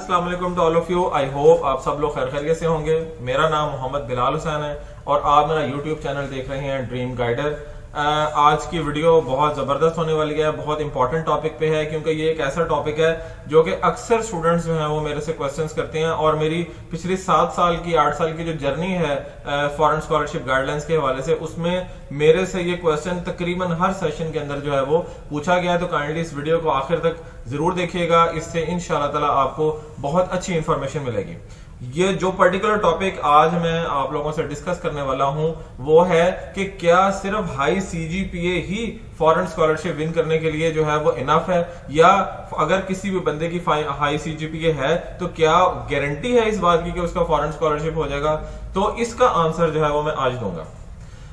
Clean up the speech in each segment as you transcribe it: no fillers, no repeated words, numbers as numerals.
अस्सलाम वालेकुम to all of you. I hope आप सब लोग खैर खैरियत से होंगे। मेरा नाम मोहम्मद बिलाल हुसैन है और आप मेरा यूट्यूब चैनल देख रहे हैं ड्रीम गाइडर। आज की वीडियो बहुत जबरदस्त होने वाली है, बहुत इंपॉर्टेंट टॉपिक पे है क्योंकि ये एक ऐसा टॉपिक है जो कि अक्सर स्टूडेंट्स जो हैं वो मेरे से क्वेश्चंस करते हैं और मेरी पिछली 7 साल की 8 साल की जो जर्नी है फॉरेन स्कॉलरशिप गाइडलाइंस के हवाले से, उसमें मेरे से ये क्वेश्चन तकरीबन हर सेशन के अंदर जो है वो पूछा गया है। तो काइंडली इस वीडियो को आखिर तक जरूर देखिएगा, इससे इंशाल्लाह ताला आपको बहुत अच्छी इंफॉर्मेशन मिलेगी। ये जो पर्टिकुलर टॉपिक आज मैं आप लोगों से डिस्कस करने वाला हूं वो है कि क्या सिर्फ हाई सीजीपीए ही फॉरेन स्कॉलरशिप विन करने के लिए जो है वो इनफ है, या अगर किसी भी बंदे की हाई सीजीपीए है तो क्या गारंटी है इस बात की कि उसका फॉरेन स्कॉलरशिप हो जाएगा। तो इसका आंसर जो है वो मैं आज दूंगा।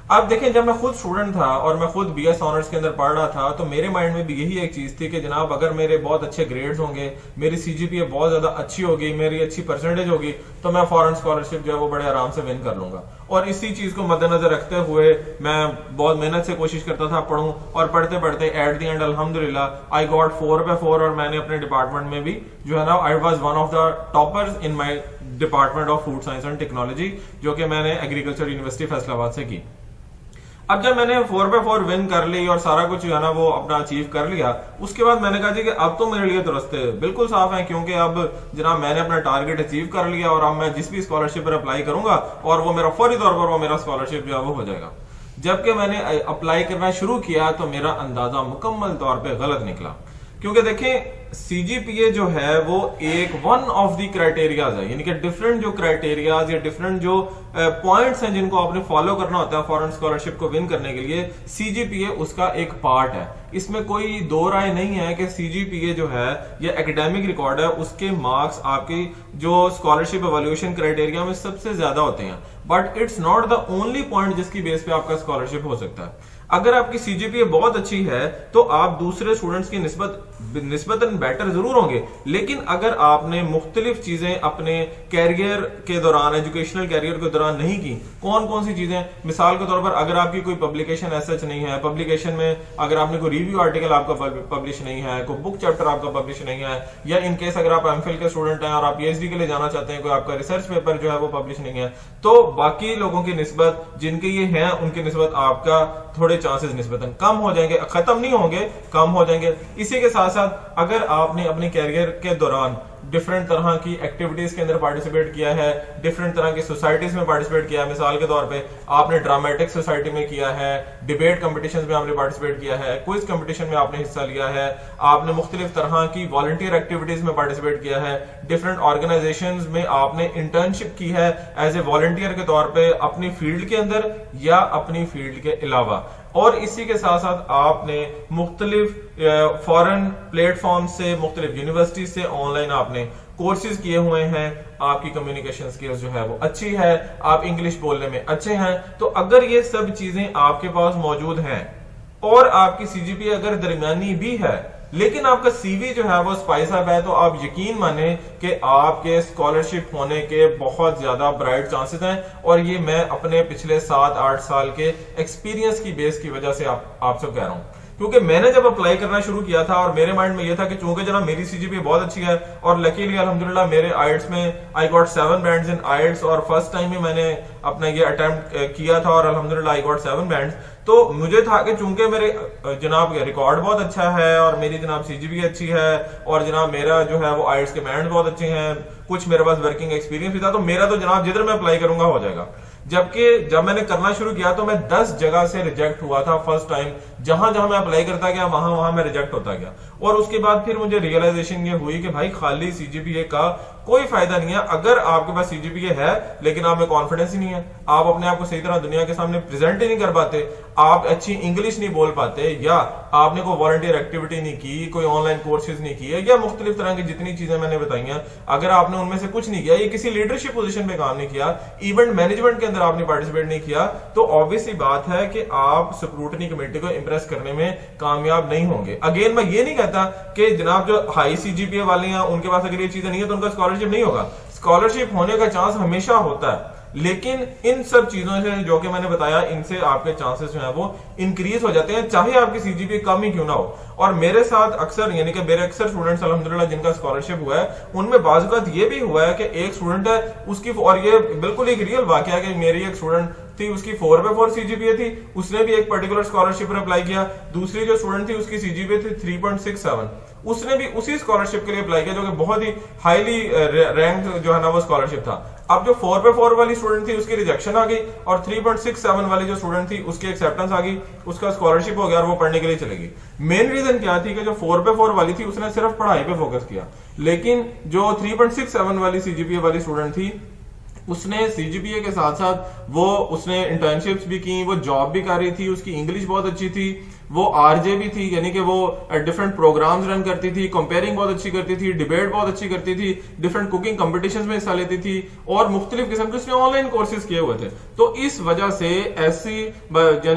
अब देखें, जब मैं खुद स्टूडेंट था और मैं खुद बीएस ऑनर्स के अंदर पढ़ रहा था तो मेरे माइंड में भी यही एक चीज थी कि जनाब अगर मेरे बहुत अच्छे ग्रेड्स होंगे, मेरी सीजीपीए बहुत ज्यादा अच्छी होगी, मेरी अच्छी परसेंटेज होगी तो मैं फॉरेन स्कॉलरशिप जो है वो बड़े आराम से विन कर लूंगा। और इसी चीज को मद्देनजर रखते हुए मैं बहुत मेहनत से कोशिश करता था पढ़ूं, और पढ़ते पढ़ते एट द एंड अल्हम्दुलिल्लाह आई गॉट 4/4 और मैंने अपने डिपार्टमेंट में भी जो है ना I was one of the toppers in my department of food science and technology, जो कि मैंने एग्रीकल्चर यूनिवर्सिटी फैसलाबाद से की। अब जब मैंने 4/4 विन कर ली और सारा कुछ जो है ना वो अपना अचीव कर लिया, उसके बाद मैंने कहा जी कि अब तो मेरे लिए तो रास्ते बिल्कुल साफ हैं, क्योंकि अब जनाब मैंने अपना टारगेट अचीव कर लिया और अब मैं जिस भी स्कॉलरशिप पर अप्लाई करूंगा और वो मेरा फौरी तौर पर वो मेरा स्कॉलरशिप जो है वो हो जाएगा। जबकि मैंने अप्लाई करना शुरू किया तो मेरा अंदाजा मुकम्मल तौर पर गलत निकला, क्योंकि देखें सीजीपीए जो है वो एक वन ऑफ दी क्राइटेरियाज है, यानी कि डिफरेंट जो क्राइटेरियाज या डिफरेंट जो पॉइंट्स हैं जिनको आपने फॉलो करना होता है फॉरेन स्कॉलरशिप को विन करने के लिए, सीजीपीए उसका एक पार्ट है। इसमें कोई दो राय नहीं है कि सीजीपीए जो है ये एकेडमिक रिकॉर्ड है, उसके मार्क्स आपकी जो स्कॉलरशिप एवोल्यूशन क्राइटेरिया में सबसे ज्यादा होते हैं, but it's not the only point जिसकी बेस पे आपका स्कॉलरशिप हो सकता है। अगर आपकी सीजीपीए बहुत अच्छी है तो आप दूसरे स्टूडेंट्स की निस्बतन बेटर जरूर होंगे, लेकिन अगर आपने मुख्तलिफ चीजें अपने कैरियर के दौरान, एजुकेशनल कैरियर के दौरान नहीं की, कौन कौन सी चीजें, मिसाल के तौर पर अगर आपकी कोई पब्लिकेशन ऐसा नहीं है, पब्लिकेशन में अगर आपने कोई रिव्यू आर्टिकल आपका पब्लिश नहीं है, कोई बुक चैप्टर आपका पब्लिश नहीं है, या इनकेस अगर आप एमफिल के स्टूडेंट हैं और आप पीएचडी के लिए जाना चाहते हैं, कोई आपका रिसर्च पेपर जो है वो पब्लिश नहीं है, तो बाकी लोगों की निस्बत जिनके ये हैं उनकी निस्बत आपका थोड़े चांसेस निस्बतन कम हो जाएंगे, खत्म नहीं होंगे, कम हो जाएंगे। इसी के साथ साथ अगर आपने अपने कैरियर के दौरान डिफरेंट तरह की एक्टिविटीज के अंदर पार्टिसिपेट किया है, डिफरेंट तरह की सोसाइटीज में पार्टिसिपेट किया है, मिसाल के तौर पे आपने ड्रामेटिक सोसाइटी में किया है, डिबेट कंपटीशंस में आपने पार्टिसिपेट किया है, क्विज कंपटीशन में आपने हिस्सा लिया है, आपने मुख्तलिफ तरह की वॉलंटियर एक्टिविटीज में पार्टिसिपेट किया है, डिफरेंट ऑर्गेनाइजेशंस में आपने इंटर्नशिप की है एज ए वॉलंटियर के तौर पर अपनी फील्ड के अंदर या अपनी फील्ड के अलावा, और इसी के साथ साथ आपने मुख्तलिफ फॉरेन प्लेटफॉर्म से, मुख्तलिफ यूनिवर्सिटी से ऑनलाइन आपने कोर्सेज किए हुए हैं, आपकी कम्युनिकेशन स्किल्स जो है वो अच्छी है, आप इंग्लिश बोलने में अच्छे हैं, तो अगर ये सब चीजें आपके पास मौजूद हैं और आपकी सीजीपीए अगर दरमियानी भी है लेकिन आपका सीवी जो है वो स्पाइस अप है, तो आप यकीन माने कि आपके स्कॉलरशिप होने के बहुत ज्यादा ब्राइट चांसेस हैं। और ये मैं अपने पिछले 7-8 साल के एक्सपीरियंस की बेस की वजह से आपसे कह रहा हूं, क्योंकि मैंने जब अप्लाई करना शुरू किया था और मेरे माइंड में यह था कि चूंकि जनाब मेरी सीजीपीए बहुत अच्छी है और लकीली अल्हम्दुलिल्लाह मेरे आइल्स में आई गॉट 7 बैंड्स इन आइल्स, और फर्स्ट टाइम ही मैंने अपना ये अटेम्प्ट किया था और अल्हम्दुलिल्लाह आई गॉट 7 बैंड्स, तो मुझे था कि चूंकि मेरे जनाब रिकॉर्ड बहुत अच्छा है और मेरी जनाब सीजीपीए अच्छी है और जनाब मेरा जो है वो आइल्स के बैंड बहुत अच्छे हैं, कुछ मेरे पास वर्किंग एक्सपीरियंस भी था, तो मेरा तो जनाब जिधर मैं अप्लाई करूंगा हो जाएगा। जबकि जब मैंने करना शुरू किया तो मैं 10 जगह से रिजेक्ट हुआ था फर्स्ट टाइम, जहां जहां मैं अप्लाई करता गया वहां मैं रिजेक्ट होता गया। और उसके बाद फिर मुझे रियलाइजेशन ये हुई कि भाई खाली सीजीपीए का कोई फायदा नहीं है। अगर आपके पास सीजीपीए है लेकिन आप में कॉन्फिडेंस ही नहीं है, आप अपने आप को सही तरह दुनिया के सामने प्रेजेंट ही नहीं कर पाते, आप अच्छी इंग्लिश नहीं बोल पाते, या आपने कोई वॉलंटियर एक्टिविटी नहीं की, कोई ऑनलाइन कोर्सेज नहीं किए, या मुख्तलिफ तरह की जितनी चीजें मैंने बताई हैं, अगर आपने उनमें से कुछ नहीं किया, ये किसी लीडरशिप पोजीशन पे काम नहीं किया, इवेंट मैनेजमेंट के अंदर आपने पार्टिसिपेट नहीं किया, तो ऑब्वियसली बात है कि आप स्क्रूटनी कमेटी को इंप्रेस करने में कामयाब नहीं होंगे। अगेन मैं ये नहीं कहता कि जनाब जो हाई सीजीपीए वाले हैं उनके पास अगर ये चीजें नहीं है तो उनका स्कॉलरशिप नहीं होगा, स्कॉलरशिप होने का चांस हमेशा होता है, लेकिन इन सब चीजों से जो कि मैंने बताया, इनसे आपके चांसेस जो है वो इंक्रीज हो जाते हैं, चाहे आपकी सीजीपीए कम ही क्यों ना हो। और मेरे साथ अक्सर, यानी कि मेरे अक्सर स्टूडेंट्स अल्हम्दुलिल्लाह जिनका स्कॉलरशिप हुआ है, उनमें बाज़ ये भी हुआ है कि एक स्टूडेंट है उसकी, और ये बिल्कुल एक रियल वाकया है कि मेरी एक स्टूडेंट थी, उसकी 4/4 सीजीपीए थी, उसने भी एक पर्टिकुलर स्कॉलरशिप पर अप्लाई किया। दूसरी जो स्टूडेंट थी उसकी सीजीपीए थी 3.67, उसने भी उसी स्कॉलरशिप के लिए अप्लाई किया, जो कि बहुत ही हाईली रैंक जो है ना वो स्कॉलरशिप था। अब जो 4/4 वाली स्टूडेंट थी उसकी रिजेक्शन आ गई, और 3.67 वाली जो स्टूडेंट थी उसकी एक्सेप्टेंस आ गई, उसका स्कॉलरशिप हो गया और वो पढ़ने के लिए चलेगी। मेन रीजन क्या थी कि जो 4/4 वाली थी उसने सिर्फ पढ़ाई पे फोकस किया, लेकिन जो 3.67 वाली सीजीपीए वाली स्टूडेंट थी उसने सीजीपीए के साथ साथ उसने इंटर्नशिप्स भी की, वो जॉब भी कर रही थी, उसकी इंग्लिश बहुत अच्छी थी, वो आरजे भी थी, यानी कि वो डिफरेंट प्रोग्राम्स रन करती थी, कंपेयरिंग बहुत अच्छी करती थी, डिबेट बहुत अच्छी करती थी, डिफरेंट कुकिंग कॉम्पिटिशन्स में हिस्सा लेती थी, और मुख्तलिफ किस्म के उसने ऑनलाइन कोर्सेज किए हुए थे। तो इस वजह से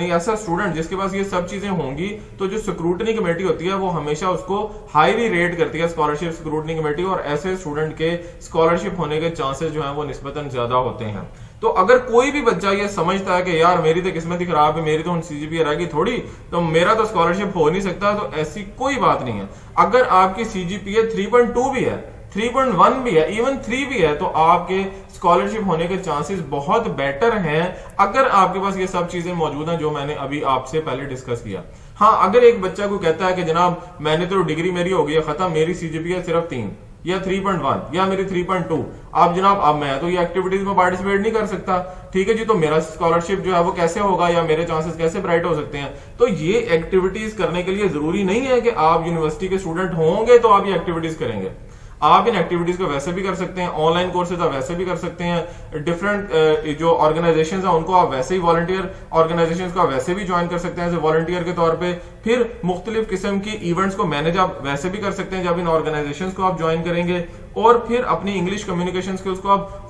ऐसा स्टूडेंट जिसके पास ये सब चीजें होंगी, तो जो स्क्रूटनी कमेटी होती है वो हमेशा उसको हाईली रेट करती है, स्कॉलरशिप स्क्रूटनी कमेटी, और ऐसे स्टूडेंट के स्कॉलरशिप होने के चांसेस जो है वो निस्बतन ज्यादा होते हैं। तो अगर कोई भी बच्चा ये समझता है कि यार मेरी तो किस्मत ही खराब है, मेरी तो सीजीपीए रहेगी थोड़ी, तो मेरा तो स्कॉलरशिप हो नहीं सकता, तो ऐसी कोई बात नहीं है। अगर आपकी सीजीपीए 3.2 भी है, 3.1 भी है, इवन 3 भी है, तो आपके स्कॉलरशिप होने के चांसेस बहुत बेटर हैं अगर आपके पास ये सब चीजें मौजूद हैं जो मैंने अभी आपसे पहले डिस्कस किया। हाँ, अगर एक बच्चा को कहता है कि जनाब मैंने तो डिग्री मेरी हो गई है खत्म, मेरी सीजीपीए सिर्फ 3 या 3.1 या मेरी 3.2, आप जनाब अब मैं तो ये एक्टिविटीज में पार्टिसिपेट नहीं कर सकता, ठीक है जी, तो मेरा स्कॉलरशिप जो है वो कैसे होगा, या मेरे चांसेस कैसे ब्राइट हो सकते हैं। तो ये एक्टिविटीज करने के लिए जरूरी नहीं है कि आप यूनिवर्सिटी के स्टूडेंट होंगे तो आप ये एक्टिविटीज करेंगे। आप इन एक्टिविटीज को वैसे भी कर सकते हैं, ऑनलाइन कोर्सेज आप वैसे भी कर सकते हैं, डिफरेंट जो ऑर्गेनाइजेशंस हैं उनको आप वैसे ही वॉलंटियर ऑर्गेनाइजेशंस को आप वैसे भी ज्वाइन कर सकते हैं एज ए वॉलंटियर के तौर पे। फिर मुख्तलिफ किस्म की इवेंट्स को मैनेज आप वैसे भी कर सकते हैं जब इन ऑर्गेनाइजेशंस को आप ज्वाइन करेंगे। और फिर अपनी इंग्लिश कम्युनिकेशन स्किल्स को आप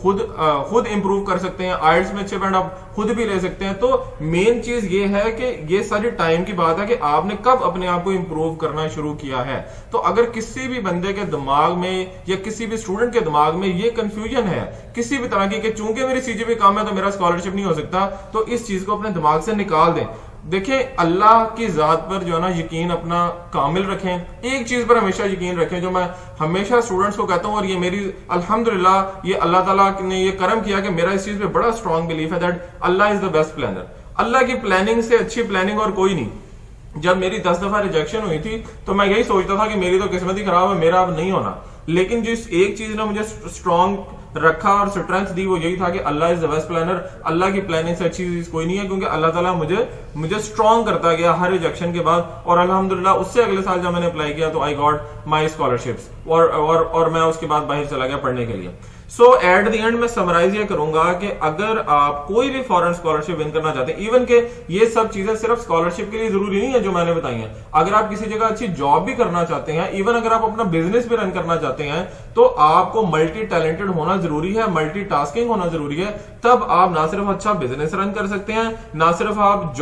खुद इंप्रूव कर सकते हैं, आइल्स में अच्छे बैंड आप खुद भी ले सकते हैं। तो मेन चीज ये है कि ये सारी टाइम की बात है कि आपने कब अपने आप को इंप्रूव करना शुरू किया है। तो अगर किसी भी बंदे के दिमाग में या किसी भी स्टूडेंट के दिमाग में ये कंफ्यूजन है किसी भी तरह की कि चूंकि मेरी सीजीपीए कम है तो मेरा स्कॉलरशिप नहीं हो सकता, तो इस चीज को अपने दिमाग से निकाल दें। देखें, अल्लाह की जात पर जो है ना यकीन अपना कामिल रखें, एक चीज पर हमेशा यकीन रखें जो मैं हमेशा स्टूडेंट्स को कहता हूं, और ये मेरी अल्हम्दुलिल्लाह ये अल्लाह ताला ने ये करम किया कि मेरा इस चीज पे बड़ा स्ट्रांग बिलीफ है that Allah is the best planner. Allah की प्लानिंग से अच्छी प्लानिंग और कोई नहीं। जब मेरी 10 दफा रिजेक्शन हुई थी तो मैं यही सोचता था कि मेरी तो किस्मत ही खराब है, मेरा अब नहीं होना। लेकिन जिस एक चीज ने मुझे स्ट्रांग रखा और स्ट्रेंथ दी वो यही था कि अल्लाह is the best planner. Allah की प्लानिंग से अच्छी चीज कोई नहीं है, क्योंकि अल्लाह ताला मुझे स्ट्रांग करता गया हर रिजेक्शन के बाद। और अल्हम्दुलिल्लाह उससे अगले साल जब मैंने अप्लाई किया तो आई गॉट माई स्कॉलरशिप्स, और मैं उसके बाद बाहर चला गया पढ़ने के लिए। सो एट द एंड मैं समराइज ये करूंगा कि अगर आप कोई भी फॉरेन स्कॉलरशिप विन करना चाहते हैं, इवन के ये सब चीजें सिर्फ स्कॉलरशिप के लिए जरूरी नहीं है जो मैंने बताई हैं, अगर आप किसी जगह अच्छी जॉब भी करना चाहते हैं, इवन अगर आप अपना बिजनेस भी रन करना चाहते हैं, तो आपको मल्टी टैलेंटेड होना जरूरी है, मल्टीटास्किंग होना जरूरी है। तब आप ना सिर्फ अच्छा बिजनेस रन कर सकते हैं, ना सिर्फ आप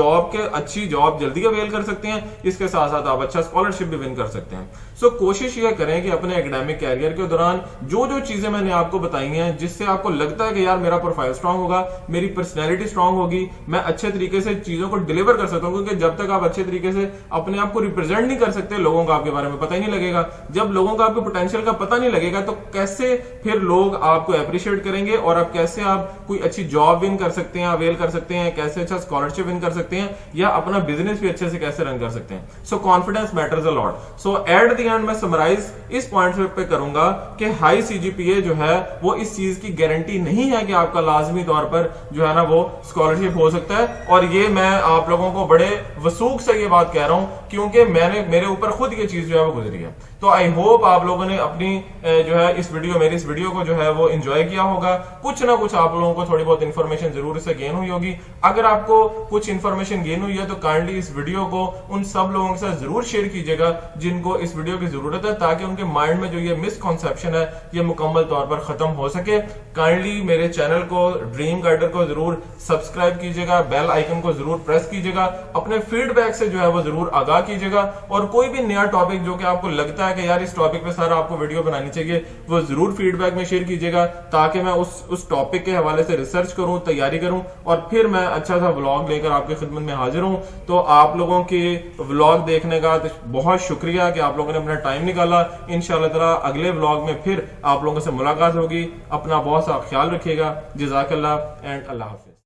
अच्छी जॉब जल्दी अवेल कर सकते हैं, इसके साथ साथ आप अच्छा स्कॉलरशिप भी विन कर सकते हैं। सो कोशिश यह करें कि अपने एकेडमिक कैरियर के दौरान जो चीजें मैंने आपको बताई हैं, जिससे आपको लगता है कि यार मेरा प्रोफाइल स्ट्रांग होगा, मेरी पर्सनैलिटी स्ट्रांग होगी, मैं अच्छे तरीके से चीजों को डिलीवर कर सकता हूं, क्योंकि जब तक आप अच्छे तरीके से अपने आप को रिप्रेजेंट नहीं कर सकते, लोगों को आपके बारे में पता ही नहीं लगेगा। जब लोगों को आपके पोटेंशियल का पता नहीं लगेगा तो कैसे फिर लोग आपको अप्रिशिएट करेंगे, और आप कैसे आप कोई अच्छी जॉब विन कर सकते हैं, अवेल कर सकते हैं, कैसे अच्छा स्कॉलरशिप विन कर सकते हैं, या अपना बिजनेस भी अच्छे से कैसे रन कर सकते हैं। सो confidence matters a lot. So at the end मैं समराइज इस पॉइंट पे करूंगा कि हाई सीजीपीए जो है वो इस चीज की गारंटी नहीं है कि आपका लाजमी तौर पर जो है ना वो स्कॉलरशिप हो सकता है। और ये मैं आप लोगों को बड़े वसूख से ये बात कह रहा हूं, क्योंकि मेरे ऊपर खुद ये चीज जो है वो गुजरी है। तो आई होप आप लोगों ने अपनी जो है मेरी इस वीडियो को जो है वो एंजॉय किया होगा। कुछ ना कुछ आप लोगों को थोड़ी बहुत इंफॉर्मेशन जरूर इससे गेन हुई होगी। अगर आपको कुछ इंफॉर्मेशन गेन हुई है तो काइंडली इस वीडियो को उन सब लोगों के साथ जरूर शेयर कीजिएगा जिनको इस वीडियो की जरूरत है, ताकि उनके माइंड में जो ये मिसकॉन्सेप्शन है ये मुकम्मल तौर पर खत्म हो सके। काइंडली मेरे चैनल को ड्रीम गाइडर को जरूर सब्सक्राइब कीजिएगा, बेल आइकन को जरूर प्रेस कीजिएगा, अपने फीडबैक से जो है वो जरूर आगाह कीजिएगा, और कोई भी नया टॉपिक जो कि आपको लगता है है कि यार इस टॉपिक पे सर आपको वीडियो बनानी चाहिए, वो जरूर फीडबैक में शेयर कीजिएगा, ताकि मैं उस टॉपिक के हवाले से रिसर्च करूं, तैयारी करूं और फिर मैं अच्छा सा व्लॉग लेकर आपकी खिदमत में हाजिर हूं। तो आप लोगों के व्लॉग देखने का बहुत शुक्रिया कि आप लोगों ने अपना टाइम निकाला। इंशाअल्लाह ताला अगले व्लॉग में फिर आप लोगों से मुलाकात होगी। अपना बहुत सा ख्याल रखिएगा। जज़ाकल्लाह एंड अल्लाह हाफिज।